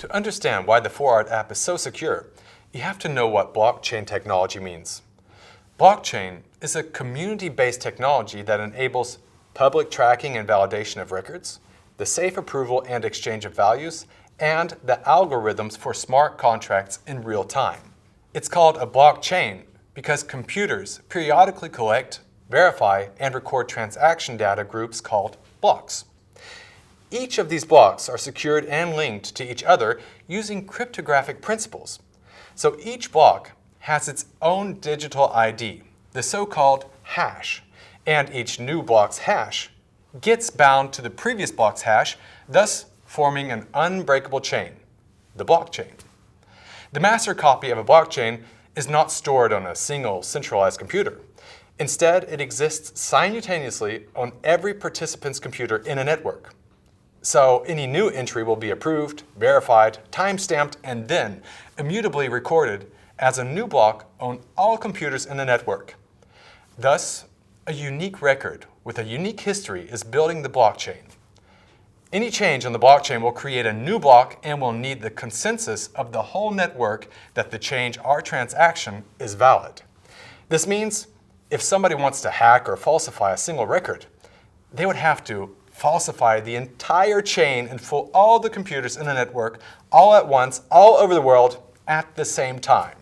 To understand why the 4ART app is so secure, you have to know what blockchain technology means. Blockchain is a community-based technology that enables public tracking and validation of records, the safe approval and exchange of values, and the algorithms for smart contracts in real time. It's called a blockchain because computers periodically collect, verify, and record transaction data groups called blocks. Each of these blocks are secured and linked to each other using cryptographic principles. So each block has its own digital ID, the so-called hash, and each new block's hash gets bound to the previous block's hash, thus forming an unbreakable chain, the blockchain. The master copy of a blockchain is not stored on a single centralized computer. Instead, it exists simultaneously on every participant's computer in a network. So any new entry will be approved, verified, time-stamped, and then immutably recorded as a new block on all computers in the network. Thus, a unique record with a unique history is building the blockchain. Any change on the blockchain will create a new block and will need the consensus of the whole network that the change or transaction is valid. This means if somebody wants to hack or falsify a single record, they would have to falsify the entire chain and fool all the computers in the network all at once, all over the world, at the same time.